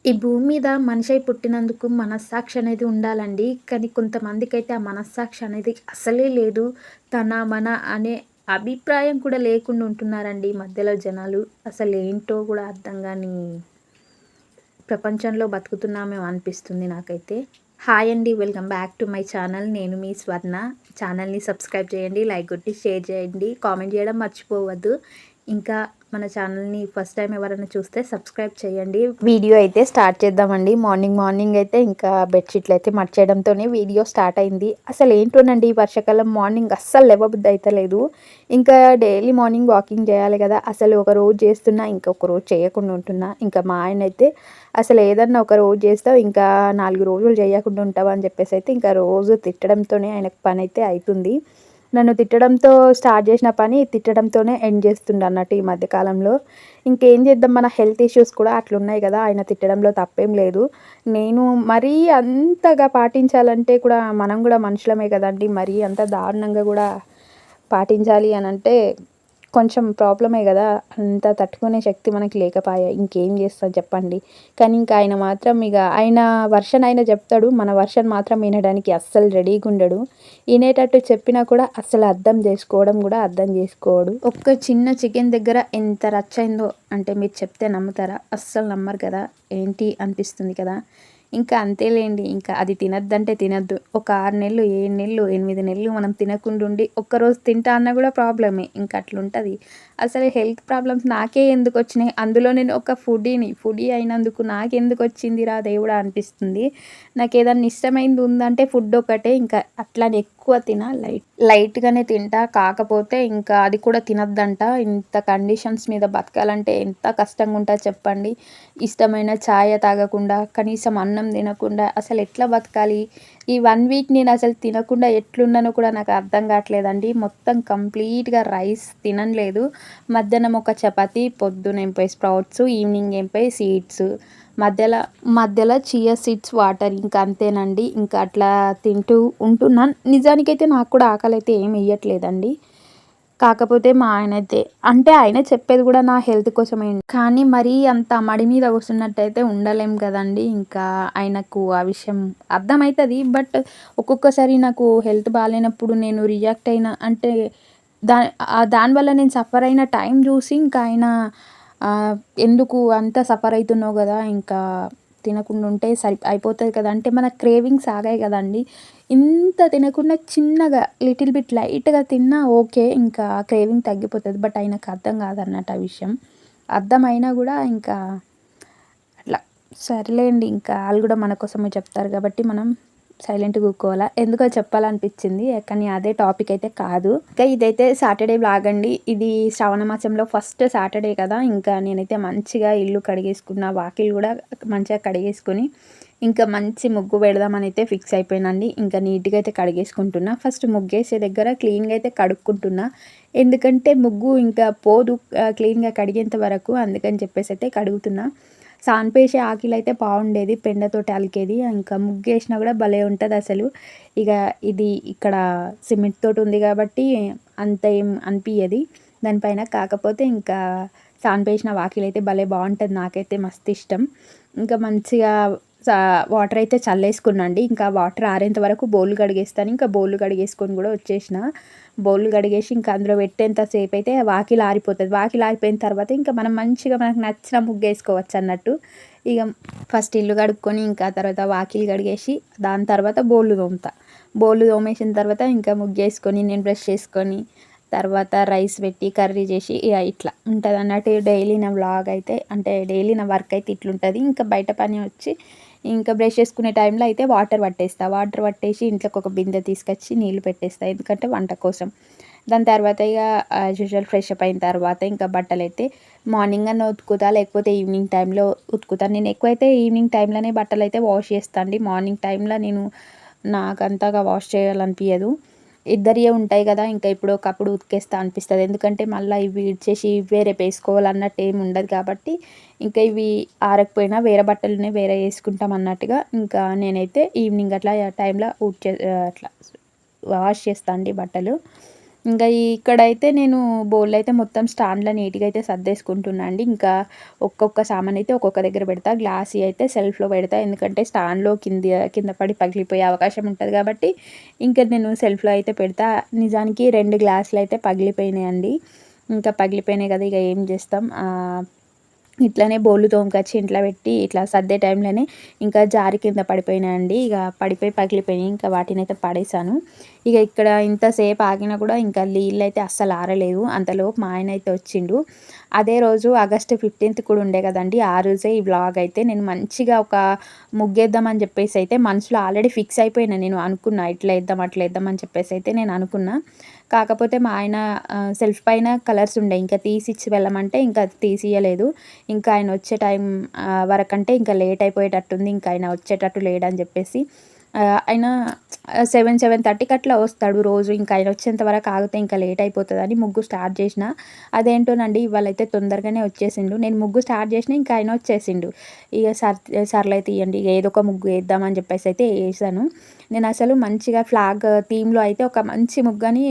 ఈ భూమి మీద మనిషై పుట్టినందుకు మనస్సాక్షి అనేది ఉండాలండి. కానీ కొంతమందికైతే ఆ మనస్సాక్షి అనేది అసలే లేదు. తన, మన అనే అభిప్రాయం కూడా లేకుండా ఉంటున్నారండి ఈ మధ్యలో జనాలు. అసలేంటో కూడా అర్థం గాని ప్రపంచంలో బతుకుతున్నామేమో అనిపిస్తుంది నాకైతే. హాయ్ అండి. Welcome back to my channel. నేను మీ స్వర్ణ. ఛానల్‌ని సబ్స్క్రైబ్ చేయండి, లైక్ కొట్టి షేర్ చేయండి, కామెంట్ చేయడం మర్చిపోవద్దు. ఇంకా మన ఛానల్‌ని ఫస్ట్ టైం ఎవరైనా చూస్తే సబ్స్క్రైబ్ చేయండి. వీడియో అయితే స్టార్ట్ చేద్దామండి. మార్నింగ్ అయితే ఇంకా బెడ్‌షీట్లు అయితే మడిచేయడంతోనే వీడియో స్టార్ట్ అయింది. అసలు ఏంటోనండి ఈ వర్షాకాలం మార్నింగ్ అస్సలు లేవబుద్ధి అయితలేదు. ఇంకా డైలీ మార్నింగ్ వాకింగ్ చేయాలి కదా! అసలు ఒక రోజు చేస్తున్నా, ఇంకొక రోజు చేయకుండా ఉంటున్నా. ఇంకా మా ఆయన అయితే అసలు ఏదన్నా ఒక రోజు చేస్తావు, ఇంకా 4 రోజులు చేయకుండా ఉంటావా అని చెప్పేసి అయితే ఇంకా రోజు తిట్టడంతోనే ఆయనకు పనైతే అయితుంది. నన్ను తిట్టడంతో స్టార్ట్ చేసిన పని తిట్టడంతోనే ఎండ్ చేస్తుండన్నట్టు ఈ మధ్య కాలంలో. ఇంకేం చేద్దాం, మన హెల్త్ ఇష్యూస్ కూడా అట్లున్నాయి కదా! ఆయన తిట్టడంలో తప్పేం లేదు. నేను మరీ అంతగా పాటించాలంటే కూడా మనం కూడా మనుషులమే కదండీ! మరీ అంత దారుణంగా కూడా పాటించాలి అనంటే కొంచెం ప్రాబ్లమే గదా! అంత తట్టుకునే శక్తి మనకి లేకపాయె. ఇంకేం జేస్తాం చెప్పండి. కానీ ఇంక ఆయన మాత్రం ఆయన వర్షన్ ఆయన జెప్తాడు. మన వర్షన్ మాత్రం వినడానికి అస్సలు రెడీగుండడు. ఇనేటట్టు చెప్పినా కూడా అస్సలు అర్థం జేసుకోవడం గూడా అర్థం జేసుకోడు. ఒక్క చిన్న చికెన్ దగ్గర ఎంత రచ్చయిందో అంటే మీరు చెప్తే నమ్ముతారా? అస్సలు నమ్మరు కదా! ఏంటి అనిపిస్తుంది కదా! ఇంకా అంతేలేండి. ఇంకా అది తినొద్దంటే తినొద్దు. ఒక 6 నెలలు, 7 నెలలు, 8 నెలలు మనం తినకుండుండి ఒక్కరోజు తింటా అన్నా గూడా ప్రాబ్లమే. ఇంక అట్లుంటది. అసలు హెల్త్ ప్రాబ్లమ్స్ నాకే ఎందుకొచ్చినాయి? అందులో నేను ఒక ఫుడీని. ఫుడీ అయినందుకు నాకెందుకొచ్చిందిరా దేవుడా అనిపిస్తుంది. నాకేదన్నా ఇష్టమైంది ఉందంటే ఫుడ్ ఒకటే. ఇంకా అట్లని ఎక్కువ లైట్‌గానే తింటా. కాకపోతే ఇంకా అది కూడా తినొద్దంట. ఇంత కండిషన్స్ మీద బతకాలంటే ఎంత కష్టంగా ఉంటది చెప్పండి. ఇష్టమైన చాయ తాగకుండా, కనీసం అన్నం తినకుండా అసలెట్లా బతకాలి? ఈ 1 వీక్ నేనసలు తినకుండా ఎట్లున్నానో కూడా నాకు అర్థం కావట్లేదండి. మొత్తం కంప్లీట్‌గా రైస్ తినలేదు. మధ్యాహ్నం ఒక చపాతీ, పొద్దున ఏం పోయి స్ప్రౌట్స్, ఈవినింగ్ ఏం పోయి సీడ్స్, మధ్యల మధ్యలో చియా సీడ్స్ వాటర్ ఇంక అంతేనండి. ఇంకా అట్లా తింటూ ఉంటున్నా. నిజానికైతే నాకు కూడా ఆకలైతే ఏమి ఎయ్యట్లేదండి. కాకపోతే మా ఆయనైతే అంటే ఆయన చెప్పేది గూడా నా హెల్త్ కోసమే. కానీ మరీ అంత మడి మీద కూసున్నట్టయితే ఉండలేం కదండీ! ఇంకా ఆయనకు ఆ విషయం అర్థమైతది. బట్ ఒక్కొక్కసారి నాకు హెల్త్ బాలేనప్పుడు నేను రియాక్ట్ అయిన అంటే దా దానివల్ల నేను సఫర్ అయిన టైం జూసి ఇంకా ఆయన ఎందుకు అంత సఫర్ అయితున్నావు గదా! ఇంకా తినకుండా ఉంటే అయిపోతది కదా! అంటే మన క్రేవింగ్స్ ఆగాయి గదండీ! ఇంత తినకుండా చిన్నగా లిటిల్ బిట్ లైట్‌గా తిన్నా ఓకే. ఇంకా క్రేవింగ్ తగ్గిపోతది. బట్ ఆయనకు అర్థం కాదన్నట్టు ఆ విషయం. అర్థమైనా గూడా ఇంకా అట్లా సర్లేండి. ఇంకా ఆళ్ళు గూడా మన కోసమే చెప్తారు గాబట్టి మనం సైలెంట్‌గా ఊకోవాలా. ఎందుకో చెప్పాలనిపిచ్చింది. కానీ అదే టాపిక్ అయితే కాదు. ఇంకా ఇదైతే సాటర్‌డే వ్లాగ్ అండి. ఇది శ్రావణ మాసంలో ఫస్ట్ సాటర్‌డే కదా! ఇంకా నేనైతే మంచిగా ఇల్లు కడిగేసుకున్న, వాకిలి గూడా మంచిగా కడిగేసుకొని, ఇంకా మంచి ముగ్గు పెడదామనైతే ఫిక్స్ అయిపోయానండి. ఇంకా నీట్‌గా అయితే కడిగేసుకుంటున్నా. ఫస్ట్ ముగ్గేసే దగ్గర క్లీన్‌గా అయితే కడుక్కుంటున్నా. ఎందుకంటే ముగ్గు ఇంకా పోదు క్లీన్‌గా కడిగేంత వరకు. అందుకని చెప్పేసి అయితే కడుగుతున్నా. సాన్పేసే ఆకిలైతే బాగుండేది. పెండతోటి అలికేది. ఇంకా ముగ్గేసినా గూడా భలే ఉంటదసలు. ఇగ ఇది ఇక్కడ సిమెంట్ తోటుంది గాబట్టి అంత ఏం అనిపియది దానిపైన. కాకపోతే ఇంకా సాన్పేసిన వాకిలైతే భలే బావుంటది. నాకైతే మస్తు ఇష్టం. ఇంకా మంచిగా సా వాటర్ అయితే చల్లేసుకున్నా అండి. ఇంకా వాటర్ ఆరేంత వరకు బోళ్ళు కడిగేస్తాను. ఇంకా బోళ్ళు కడిగేసుకొని గూడా వచ్చేసిన. బౌల్ కడిగేసి ఇంకా అందులో పెట్టేంత సేపయితే వాకిలి ఆరిపోతది. వాకిలి ఆరిపోయిన తర్వాత ఇంకా మనం మంచిగా మనకు నచ్చిన ముగ్గేసుకోవచ్చన్నట్టు. ఇగ ఫస్ట్ ఇల్లు కడుక్కొని ఇంకా తర్వాత వాకిలి కడిగేసి దాని తర్వాత బోళ్ళు తోముతా. బోళ్ళు తోమేసిన తర్వాత ఇంకా ముగ్గేసుకొని నేను బ్రష్ చేసుకొని తర్వాత రైస్ పెట్టి కర్రీ చేసి ఇగ ఇట్లా ఉంటదన్నట్టు డైలీ నా వ్లాగ్ అయితే. అంటే డైలీ నా వర్క్ అయితే ఇట్లుంటది. ఇంకా బయట పని వచ్చి ఇంకా బ్రష్ చేసుకునే టైంలో అయితే వాటర్ పట్టేస్తా. వాటర్ పట్టేసి ఇంట్లోకి ఒక బిందె తీసుకొచ్చి నీళ్ళు పెట్టేస్తా. ఎందుకంటే వంట కోసం. దాని తర్వాత ఇగ యాజ్ యూజువల్ ఫ్రెష్ అప్ అయిన తర్వాత ఇంకా బట్టలైతే మార్నింగ్ అన్నా ఉతుకుతా, లేకపోతే ఈవినింగ్ టైంలో ఉతుకుతా. నేను ఎక్కువైతే ఈవినింగ్ టైంలోనే బట్టలైతే వాష్ చేస్తా అండి. మార్నింగ్ టైంలో నేను నాకంతగా వాష్ చేయాలనిపియదు. ఇద్దరియే ఉంటాయి గదా! ఇంకా ఎప్పుడో ఒకప్పుడు ఉతికేస్తా అనిపిస్తది. ఎందుకంటే మళ్ళా ఇవి ఇడిచేసి ఇవే రేపేసుకోవాలన్నట్టు ఏమి ఉండదు కాబట్టి, ఇంకా ఇవి ఆరకపోయినా వేరే బట్టలున్నాయి వేరే యేసుకుంటాం అన్నట్టుగా ఇంకా నేనైతే ఈవినింగ్ అట్లా టైంలో అట్లా వాష్ చేస్తా అండి బట్టలు. ఇంకా ఇక్కడైతే నేను బోళ్ళైతే మొత్తం స్టాండ్‌లో నీట్‌గా అయితే సర్దేసుకుంటున్నా అండి. ఇంకా ఒక్కొక్క సామానయితే ఒక్కొక్క దగ్గర పెడతా. గ్లాస్‌యి అయితే సెల్ఫ్‌లో పెడతా. ఎందుకంటే స్టాండ్‌లో కింద పడి పగిలిపోయే అవకాశం ఉంటది కాబట్టి, ఇంకా నేను సెల్ఫ్‌లో అయితే పెడతా. నిజానికి 2 గ్లాసులయితే పగిలిపోయినాయండి. ఇంకా పగిలిపోయినాయి కదా! ఇక ఏం చేస్తాం. ఇట్లనే బోళ్ళు తోముకొచ్చి ఇంట్లో పెట్టి ఇట్లా సర్దే టైంలోనే ఇంకా జారి కింద పడిపోయినాయండి. ఇక పడిపోయి పగిలిపోయినాయి. ఇంకా వాటినైతే పడేశాను. ఇక ఇక్కడ ఇంతసేపు ఆగినా కూడా ఇంకా నీళ్ళైతే అస్సలు ఆరలేదు. అంతలోపు మా ఆయన అయితే వచ్చిండు. అదే రోజు ఆగస్ట్ 15థ్ కూడా ఉండే కదండీ! ఆ రోజే ఈ వ్లాగ్ అయితే నేను మంచిగా ఒక ముగ్గేద్దామని చెప్పేసి అయితే మనసులో ఆల్రెడీ ఫిక్స్ అయిపోయినా నేను అనుకున్నా. ఇట్లా ఏద్దాం, అట్లా ఏద్దాం అని చెప్పేసి అయితే నేను అనుకున్నా. కాకపోతే మా ఆయన సెల్ఫ్ పైన కలర్స్ ఉండే. ఇంకా తీసిచ్చి వెళ్ళమంటే ఇంకా తీసియలేదు. ఇంకా ఆయన వచ్చే టైం వరకంటే ఇంకా లేట్ అయిపోయేటట్టుంది. ఇంకా ఆయన వచ్చేటట్టు లేడని చెప్పేసి ఆయన 7:30కి అట్లా వస్తాడు రోజు. ఇంకా ఆయన వచ్చేంత వరకు ఆగితే ఇంకా లేట్ అయిపోతదని ముగ్గు స్టార్ట్ చేసిన. అదేంటోనండి ఇవాళైతే తొందరగానే వచ్చేసిండు. నేను ముగ్గు స్టార్ట్ చేసినా ఇంకా ఆయన వచ్చేసిండు. ఇగ సర్లే తీయండి ఇగ ఏదో ఒక ముగ్గు ఏద్దామని చెప్పేసి అయితే ఏసాను. నేనసలు మంచిగా ఫ్లాగ్ థీమ్‌లో అయితే ఒక మంచి ముగ్గని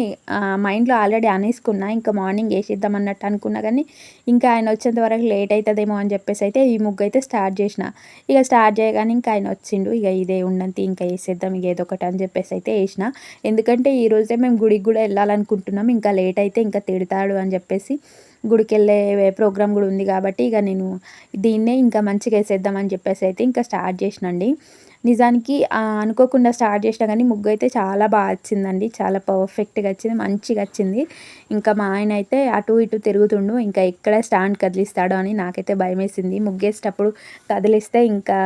మైండ్‌లో ఆల్రెడీ అనేసుకున్నా. ఇంకా మార్నింగ్ ఏసేద్దాం అన్నట్టు అనుకున్నా గానీ, ఇంకా ఆయన వచ్చేంత వరకు లేట్ అయితదేమో అని చెప్పేసి అయితే ఈ ముగ్గయితే స్టార్ట్ చేసిన. ఇగ స్టార్ట్ చేయగానే ఇంకా ఆయన వచ్చిండు. ఇగ ఇదే ఉన్నంతి ఇంకా ఏసేద్దాం ఇగ ఏదో ఒకటి అని చెప్పేసి అయితే ఏసిన. ఎందుకంటే ఈరోజే మేము గుడికి గూడా ఎళ్ళాలనుకుంటున్నాం. ఇంకా లేట్ అయితే ఇంకా తిడతాడు అని చెప్పేసి గుడికెళ్ళే ప్రోగ్రామ్ గూడా ఉంది కాబట్టి ఇగ నేను దీన్నే ఇంకా మంచిగా ఏసేద్దాం అని చెప్పేసి అయితే ఇంకా స్టార్ట్ చేసినండి. నిజానికి అనుకోకుండా స్టార్ట్ చేసినా గానీ ముగ్గయితే చాలా వచ్చిందండి. చాలా పర్ఫెక్ట్‌గా వచ్చింది. మంచిగొచ్చింది. ఇంకా మా ఆయన అయితే అటు ఇటు తిరుగుతుండు. ఇంకా ఎక్కడ స్టాండ్ కదిలిస్తాడో అని నాకైతే భయమేసింది. ముగ్గేసేటప్పుడు కదిలిస్తే ఇంకా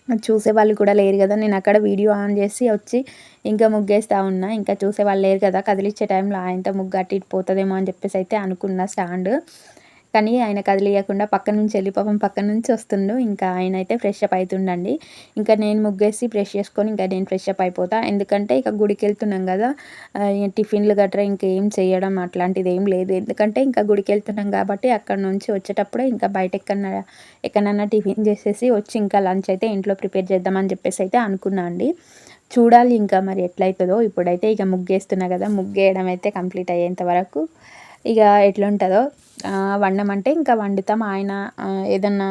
చూసేవాళ్ళు కూడా లేరు గదా! నేనక్కడ వీడియో ఆన్ జేసి వచ్చి ఇంకా ముగ్గేస్తా ఉన్నా. ఇంకా చూసేవాళ్ళు లేరు కదా! కదిలిచ్చే టైంలో ఆయనతో ముగ్గు అటు ఇటు పోతదేమో అని జెప్పేసి అయితే అనుకున్న స్టాండ్. కానీ ఆయన కదిలియకుండా పక్క నుంచి ఎళ్ళి పాపం పక్క నుంచి వస్తుండు. ఇంకా ఆయనైతే ఫ్రెష్ అప్ అయితుండండి. ఇంకా నేను ముగ్గేసి బ్రష్ చేసుకొని ఇంకా నేను ఫ్రెష్ అప్ అయిపోతా. ఎందుకంటే ఇక గుడికెళ్తున్నాం గదా! టిఫిన్‌లు గట్రా ఇంకేం చేయడం అట్లాంటిదేం లేదు. ఎందుకంటే ఇంకా గుడికెళ్తున్నాం గాబట్టి అక్కడి నుంచి వచ్చేటప్పుడే ఇంకా బయట ఎక్కడనన్నా టిఫిన్ చేసేసి వచ్చి ఇంకా లంచ్ అయితే ఇంట్లో ప్రిపేర్ చేద్దామని చెప్పేసి అయితే అనుకున్నా అండి. చూడాలి ఇంకా మరి ఎట్లయితదో. ఇప్పుడైతే ఇక ముగ్గేస్తున్నా గదా! ముగ్గేయడం అయితే కంప్లీట్ అయ్యేంత వరకు ఇగ ఎట్లుంటదో వండమంటే ఇంకా వండుతాం. ఆయన ఏదన్నా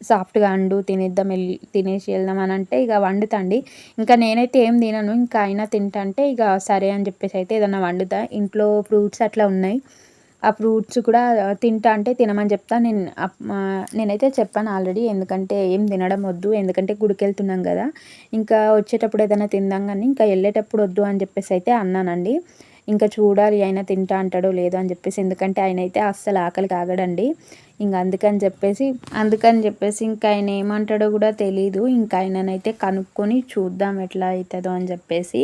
సాఫ్ట్‌గా అండు తినేద్దాం తినేసి వెళ్దాం అనంటే ఇగ వండుతా అండి. ఇంకా నేనైతే ఏం తినను. ఇంకా ఆయన తింటంటే ఇగ సరే అని చెప్పేసి అయితే ఏదన్నా వండుతా. ఇంట్లో ఫ్రూట్స్ అట్లా ఉన్నాయి. ఆ ఫ్రూట్స్ కూడా తింటా అంటే తినమని చెప్తా. నేనైతే చెప్పాను ఆల్రెడీ. ఎందుకంటే ఏం తినడం వద్దు. ఎందుకంటే గుడికెళ్తున్నాం గదా! ఇంకా వచ్చేటప్పుడు ఏదైనా తిందాం గానీ ఇంకా ఎళ్ళేటప్పుడు వద్దు అని చెప్పేసి అయితే అన్నానండి. ఇంకా చూడాలి ఆయన తింటా అంటాడో లేదో అని చెప్పేసి. ఎందుకంటే ఆయనైతే అస్సలు ఆకలికి ఆగడండి. ఇంక అందుకని చెప్పేసి ఇంకా ఆయన ఏమంటాడో గూడా తెలీదు. ఇంకా ఆయననైతే కనుక్కొని చూద్దాం ఎట్లా అయితదో అని చెప్పేసి.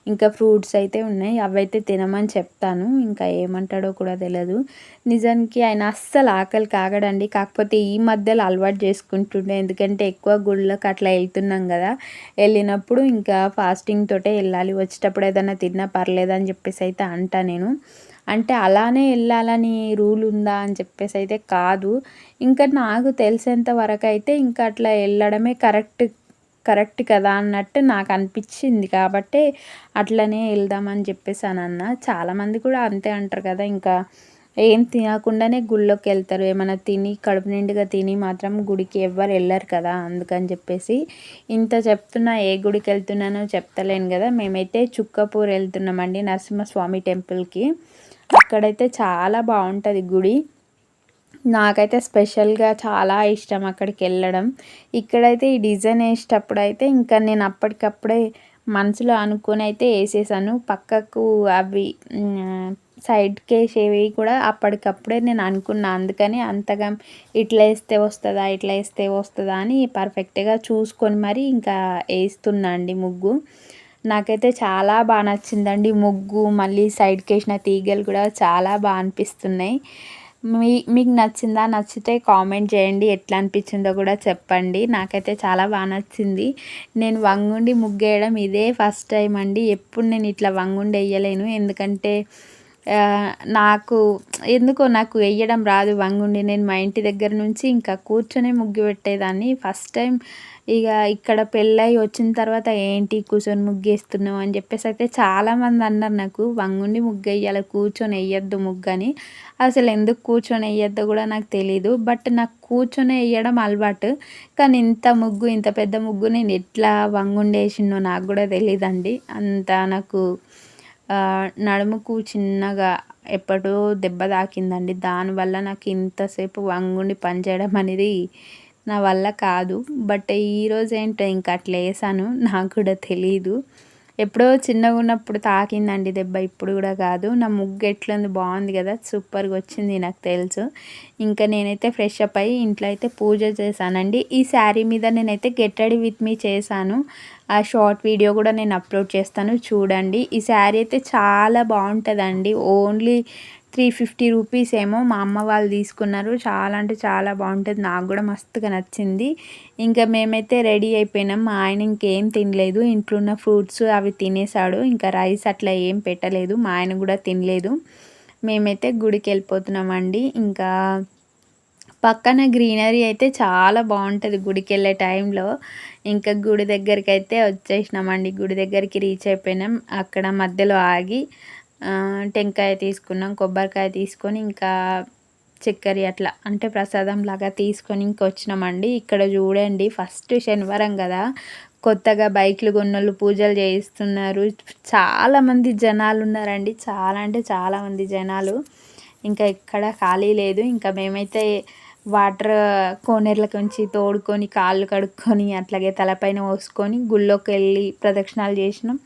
ఇంకా ఫ్రూట్స్ అయితే ఉన్నాయి. అవైతే తినమని చెప్తాను. ఇంకా ఏమంటాడో కూడా తెలదు. నిజానికి ఆయన అస్సలు ఆకలికి ఆగడండి. కాకపోతే ఈ మధ్యలో అలవాటు చేసుకుంటుండే. ఎందుకంటే ఎక్కువ గుళ్ళకి అట్లా ఎళ్తున్నాం గదా! ఎళ్ళినప్పుడు ఇంకా ఫాస్టింగ్ తోటే ఎళ్ళాలి. వచ్చేటప్పుడు ఏదన్నా తిన్నా పర్లేదని చెప్పేసి అయితే అంటా నేను. అంటే అలానే ఎళ్ళాలని రూల్ ఉందా అని చెప్పేసి అయితే కాదు. ఇంకా నాకు తెలిసేంత వరకైతే ఇంకా అట్లా ఎళ్ళడమే కరెక్ట్ కదా అన్నట్టు నాకనిపిచ్చింది కాబట్టే అట్లనే ఎళ్దామని చెప్పేసనన్నా. చాలామంది కూడా అంతే అంటారు కదా! ఇంకా ఏం తినకుండానే గుళ్ళోకెళ్తారు. ఏమన్నా తిని కడుపు నిండుగా తిని మాత్రం గుడికి ఎవ్వరు ఎళ్ళరు కదా! అందుకని చెప్పేసి ఇంత చెప్తున్నా ఏ గుడికెళ్తున్నానో చెప్తలేను గదా! మేమైతే చుక్కపూర్ ఎళ్తున్నామండి నరసింహస్వామి టెంపుల్‌కి. అక్కడైతే చాలా బావుంటది గుడి. నాకైతే స్పెషల్‌గా చాలా ఇష్టం అక్కడికెళ్ళడం. ఇక్కడైతే ఈ డిజైన్ ఏసేటప్పుడైతే ఇంకా నేను అప్పటికప్పుడే మనసులో అనుకోనైతే ఏసేసాను. పక్కకు అవి సైడ్‌కేసేవి కూడా అప్పటికప్పుడే నేను అనుకున్నా. అందుకని అంతగా ఇట్లా ఏస్తే వస్తదా? ఇట్లా ఏస్తే వస్తదా? అని పర్ఫెక్ట్‌గా చూసుకొని మరి ఇంకా ఏస్తున్నా అండి ముగ్గు. నాకైతే చాలా నచ్చిందండి ముగ్గు. మళ్ళీ సైడ్‌కేసిన తీగలు కూడా చాలా అనిపిస్తున్నాయి. మీకు నచ్చిందా? నచ్చితే కామెంట్ చేయండి. ఎట్లా అనిపించిందో కూడా చెప్పండి. నాకైతే చాలా నచ్చింది. నేను వంగుండి ముగ్గేయడం ఇదే ఫస్ట్ టైమ్ అండి. ఎప్పుడు నేను ఇట్లా వంగుండి ఎయ్యలేను. ఎందుకంటే ఆహ్, నాకు ఎందుకో నాకు ఎయ్యడం రాదు వంగుండి. నేను మా ఇంటి దగ్గర నుంచి ఇంకా కూర్చొనే ముగ్గు పెట్టేదాన్ని. ఫస్ట్ టైం ఇగ ఇక్కడ పెళ్ళై వచ్చిన తర్వాత ఏంటి కూర్చొని ముగ్గేస్తున్నావు అని చెప్పేసయితే చాలామంది అన్నారు నాకు. వంగుండి ముగ్గెయ్యాలి కూర్చొని ఎయ్యొద్దు ముగ్గని. అసలెందుకు కూర్చొని ఎయ్యొద్దో గూడా నాకు తెలీదు. బట్ నాకు కూర్చొని ఎయ్యడం అలవాటు. కానీ ఇంత పెద్ద ముగ్గు నేను ఎట్లా వంగుండేషినో నాకు గూడా తెలీదండి. అంత నాకు నడుముకు చిన్నగా ఎప్పుడో దెబ్బ తాకిందండి. దానివల్ల నాకు ఇంతసేపు వంగుండి పని చేయడం అనేది నా వల్ల కాదు. బట్ ఈరోజు ఏంటో ఇంక అట్లా ఏసాను. నాకు కూడా తెలీదు. ఎప్పుడో చిన్నగున్నప్పుడు తాకిందండి దెబ్బ. ఇప్పుడు గూడా కాదు. నా ముగ్గు ఎట్లుంది బావుంది గదా! సూపర్‌గా వచ్చింది నాకు తెలుసు. ఇంకా నేనైతే ఫ్రెష్ అప్ అయ్యి ఇంట్లో అయితే పూజ చేశానండి. ఈ శారీ మీద నేనైతే గెట్ రెడీ విత్ మీ చేశాను. ఆ షార్ట్ వీడియో కూడా నేను అప్లోడ్ చేస్తాను చూడండి. ఈ శారీ అయితే చాలా బావుంటదండి. ఓన్లీ 350 రూపీస్ ఏమో మా అమ్మ వాళ్ళు తీసుకున్నారు. చాలా అంటే చాలా బావుంటది. నాకు గూడా మస్తుగా నచ్చింది. ఇంకా మేమైతే రెడీ అయిపోయినాం. మా ఆయన ఇంకేం తినలేదు. ఇంట్లో ఉన్న ఫ్రూట్స్ అవి తినేసాడు. ఇంకా రైస్ అట్లా ఏం పెట్టలేదు. మా ఆయన గూడా తినలేదు. మేమైతే గుడికెళ్ళిపోతున్నామండి. ఇంకా పక్కన గ్రీనరీ అయితే చాలా బావుంటది గుడికెళ్ళే టైంలో. ఇంకా గుడి దగ్గరికైతే వచ్చేసినామండి. గుడి దగ్గరికి రీచ్ అయిపోయినాం. అక్కడ మధ్యలో ఆగి టెంకాయ తీసుకున్నాం, కొబ్బరికాయ తీసుకొని ఇంకా చక్కెర అట్లా అంటే ప్రసాదంలాగా తీసుకొని ఇంకొచ్చినామండి. ఇక్కడ చూడండి ఫస్ట్ శనివారం గదా! కొత్తగా బైకులు కొన్నోళ్ళు పూజలు చేయిస్తున్నారు. చాలామంది జనాలున్నారండి. చాలా అంటే చాలా మంది జనాలు. ఇంకా ఎక్కడ ఖాళీ లేదు. ఇంకా మేమైతే వాటర్ కోనేరులకొంచి తోడుకొని, కాళ్ళు కడుక్కొని, అట్లాగే తలపైన పోసుకొని గుళ్ళోకెళ్ళి ప్రదక్షిణాలు చేసినాం.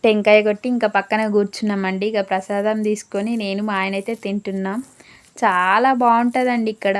టెంకాయ కొట్టి ఇంకా పక్కన కూర్చున్నామండి. ఇక ప్రసాదం తీసుకొని నేను మా ఆయనైతే తింటున్నాం. చాలా బావుంటదండి ఇక్కడ.